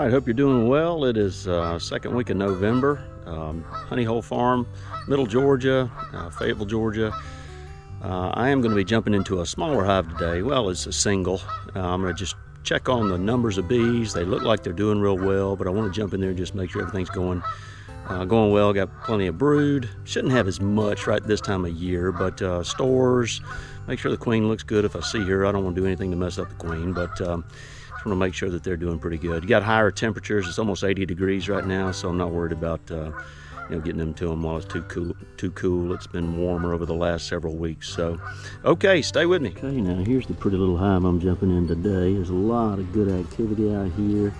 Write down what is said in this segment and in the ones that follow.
right, hope you're doing well. It is second week of November. Honey Hole Farm, Middle Georgia, Fayetteville, Georgia. I am going to be jumping into a smaller hive today. Well, it's a single. I'm going to just check on the numbers of bees. They look like they're doing real well, but I want to jump in there and just make sure everything's going well. Got plenty of brood. Shouldn't have as much right this time of year, but stores. Make sure the queen looks good. If I see her, I don't want to do anything to mess up the queen, but just want to make sure that they're doing pretty good. You got higher temperatures. It's almost 80 degrees right now, so I'm not worried about getting them to them while it's too cool. It's been warmer over the last several weeks. So, okay, stay with me. Okay, now here's the pretty little hive I'm jumping in today. There's a lot of good activity out here.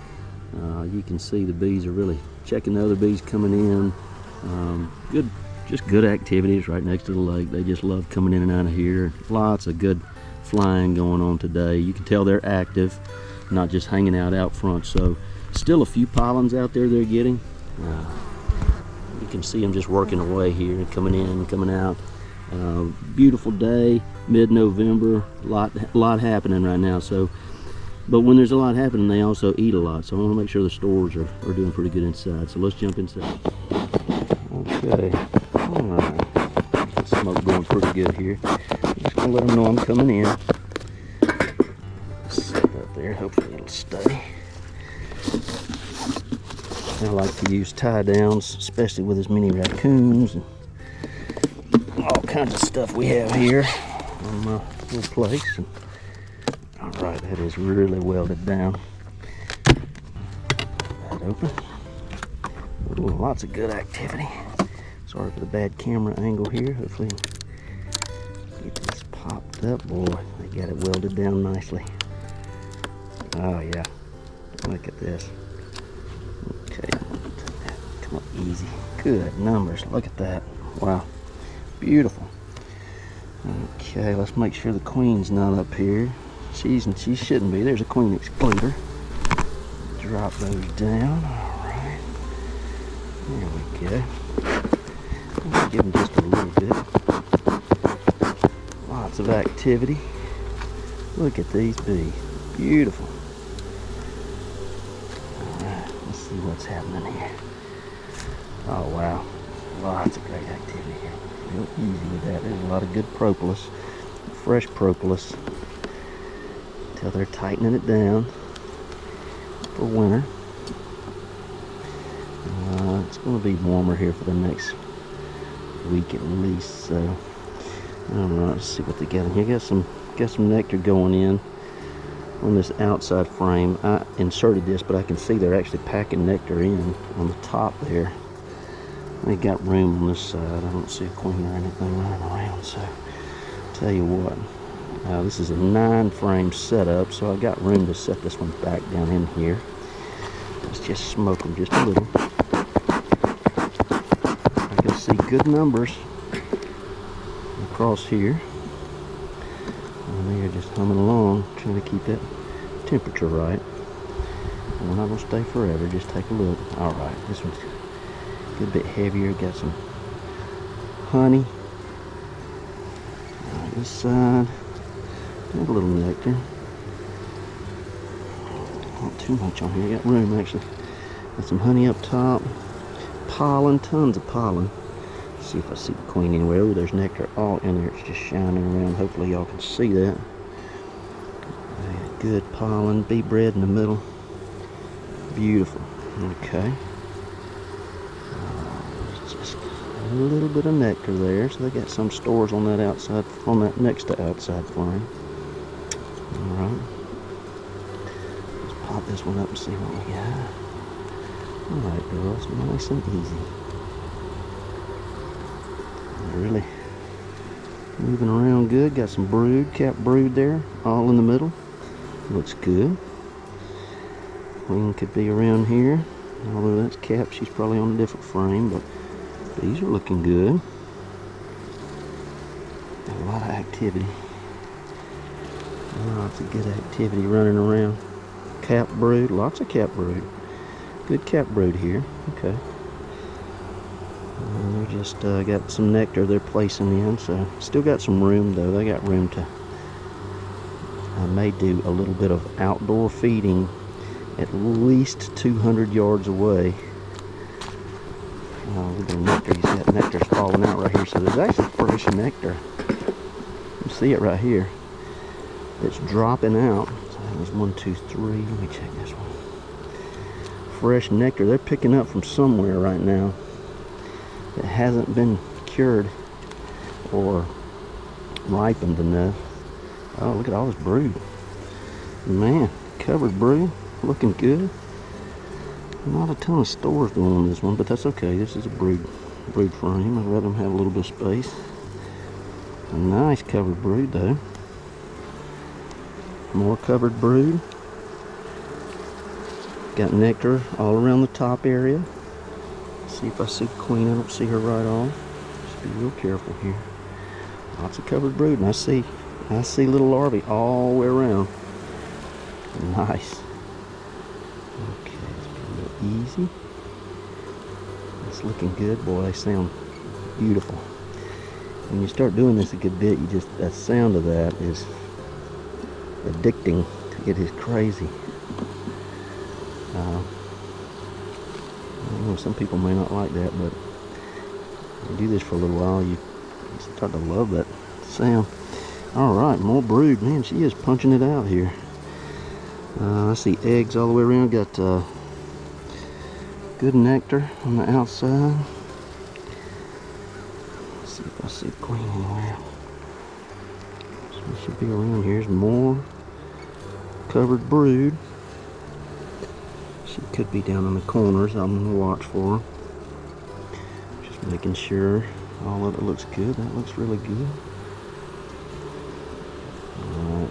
You can see the bees are really checking the other bees coming in. Just good activities right next to the lake. They just love coming in and out of here. Lots of good flying going on today. You can tell they're active, not just hanging out front. So still a few pollens out there they're getting. You can see them just working away here, coming in, coming out. Beautiful day, mid-November. Lot happening right now. So, but when there's a lot happening, they also eat a lot. So I want to make sure the stores are doing pretty good inside. So let's jump inside. Okay. All right. Smoke going pretty good here. Just gonna let them know I'm coming in. Set that there. Hopefully it'll stay. I like to use tie downs, especially with as many raccoons and all kinds of stuff we have here on my little place. And, all right, that is really welded down. That open. Ooh, lots of good activity. Sorry for the bad camera angle here. Hopefully get this popped up. Boy, they got it welded down nicely. Oh yeah, look at this. Okay, come up easy. Good numbers, look at that. Wow, beautiful. Okay, let's make sure the queen's not up here. She shouldn't be. There's a queen excluder. Drop those down. All right, there we go. Give them just a little bit. Lots of activity. Look at these bees. Beautiful. Alright, let's see what's happening here. Oh wow. Lots of great activity here. Real easy with that. There's a lot of good propolis. Fresh propolis. Until they're tightening it down for winter. It's going to be warmer here for the next week at least, so alright, let's see what they got in here. Got some nectar going in on this outside frame. I inserted this, but I can see they're actually packing nectar in on the top there. They got room on this side. I don't see a queen or anything running around, so tell you what, this is a 9-frame setup, so I got room to set this one back down in here. Let's just smoke them just a little. See good numbers across here, and they are just humming along, trying to keep that temperature right. And we're not going to stay forever, just take a look. All right, this one's a good bit heavier, got some honey. All right, this side, got a little nectar. Not too much on here, got room actually. Got some honey up top, pollen, tons of pollen. See if I see the queen anywhere. Oh, there's nectar all in there. It's just shining around. Hopefully y'all can see that. Good pollen, bee bread in the middle. Beautiful. Okay. Just a little bit of nectar there. So they got some stores on that outside, on that next to outside flame. All right. Let's pop this one up and see what we got. All right, girls, nice and easy. Really moving around good. Got some brood, capped brood there, all in the middle. Looks good. Queen could be around here. Although that's capped, she's probably on a different frame, but these are looking good. Got a lot of activity. Lots of good activity running around. Capped brood, lots of capped brood. Good capped brood here. Okay. And they just got some nectar they're placing in, so still got some room though. They got room to. I may do a little bit of outdoor feeding at least 200 yards away. Look at the nectar. You see that nectar's falling out right here. So there's actually fresh nectar. You see it right here. It's dropping out. So that was 1, 2, 3. Let me check this one. Fresh nectar. They're picking up from somewhere right now. It hasn't been cured or ripened enough. Oh, look at all this brood. Man, covered brood. Looking good. Not a ton of stores going on this one, but that's okay. This is a brood frame. I'd rather them have a little bit of space. A nice covered brood though. More covered brood. Got nectar all around the top area. See if I see the queen. I don't see her right off. Just be real careful here. Lots of covered brood, and I see little larvae all the way around. Nice. Okay, let's be a little easy. It's looking good. Boy, they sound beautiful. When you start doing this a good bit, that sound of that is addicting. It is crazy. I know some people may not like that, but you do this for a little while, you start to love that sound. Alright, more brood. Man, she is punching it out here. I see eggs all the way around. Got good nectar on the outside. Let's see if I see the queen anywhere. She should be around here. There's more covered brood. She could be down in the corners. I'm going to watch for her. Just making sure all of it looks good. That looks really good. Alright.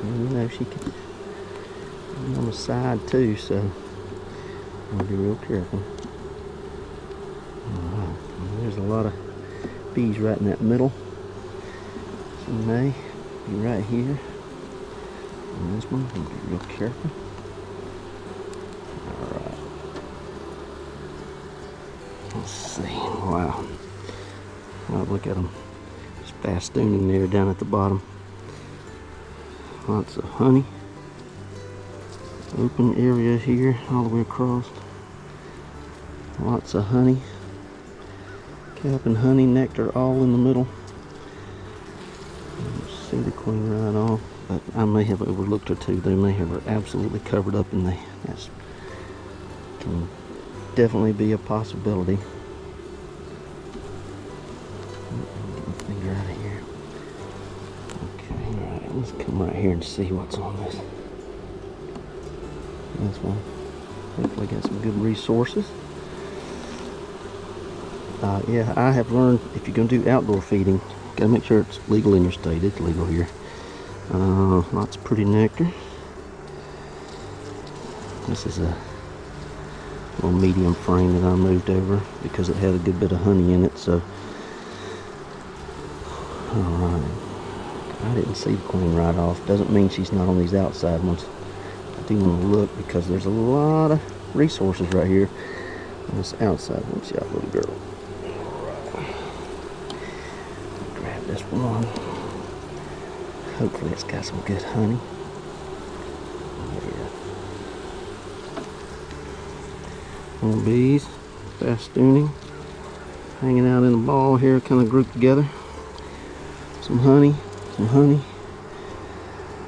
You know, she could be on the side too, so I'll be real careful. Alright. There's a lot of bees right in that middle. Some may be right here. And this one, be real careful. Alright. Let's see. Wow. Oh, look at them. Just fastooning there down at the bottom. Lots of honey. Open area here all the way across. Lots of honey. Cap and honey, nectar all in the middle. See the queen right off. But I may have overlooked her too. They may have her absolutely covered up, and that can definitely be a possibility. Get my finger out of here. Okay, alright, let's come right here and see what's on this. This one. Hopefully got some good resources. Yeah, I have learned if you're going to do outdoor feeding, you gotta make sure it's legal in your state. It's legal here. Lots of pretty nectar. This is a little medium frame that I moved over because it had a good bit of honey in it. So, alright. I didn't see the queen right off. Doesn't mean she's not on these outside ones. I do want to look because there's a lot of resources right here on this outside one. Watch out, little girl. Alright. Grab this one. Hopefully it's got some good honey. Yeah. More bees, fastooning, hanging out in a ball here, kind of grouped together. Some honey, some honey.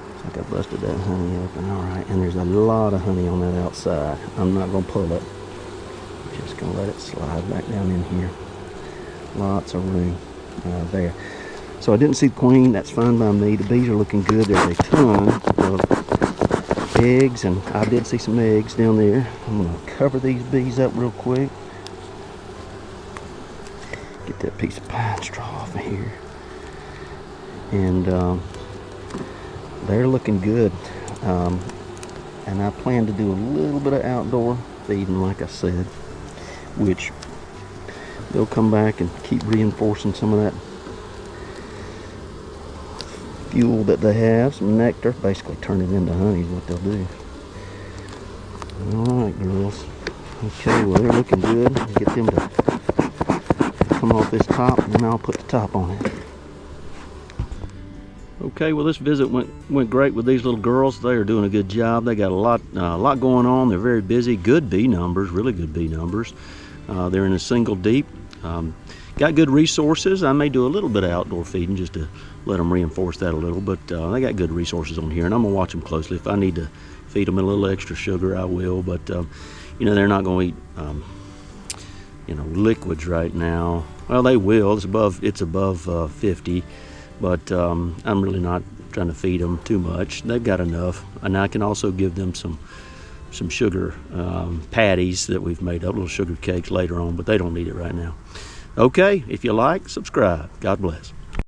Looks like I busted that honey open. Alright, and there's a lot of honey on that outside. I'm not going to pull it. I'm just going to let it slide back down in here. Lots of room there. So I didn't see the queen. That's fine by me. The bees are looking good. There's a ton of eggs, and I did see some eggs down there. I'm going to cover these bees up real quick. Get that piece of pine straw off of here. And they're looking good. And I plan to do a little bit of outdoor feeding, like I said, which they'll come back and keep reinforcing some of that fuel that they have, some nectar, basically turn it into honey is what they'll do. Alright, girls. Okay, well, they're looking good. Get them to come off this top, and then I'll put the top on it. Okay, well, this visit went great with these little girls. They are doing a good job. They got a lot going on. They're very busy. Good bee numbers, really good bee numbers. They're in a single deep. Got good resources. I may do a little bit of outdoor feeding just to let them reinforce that a little, but they got good resources on here, and I'm gonna watch them closely. If I need to feed them a little extra sugar, I will, but you know, they're not gonna eat you know, liquids right now. Well, they will. It's above 50, but I'm really not trying to feed them too much. They've got enough, and I can also give them some sugar patties that we've made up, little sugar cakes later on, but they don't need it right now. Okay, if you like, subscribe. God bless.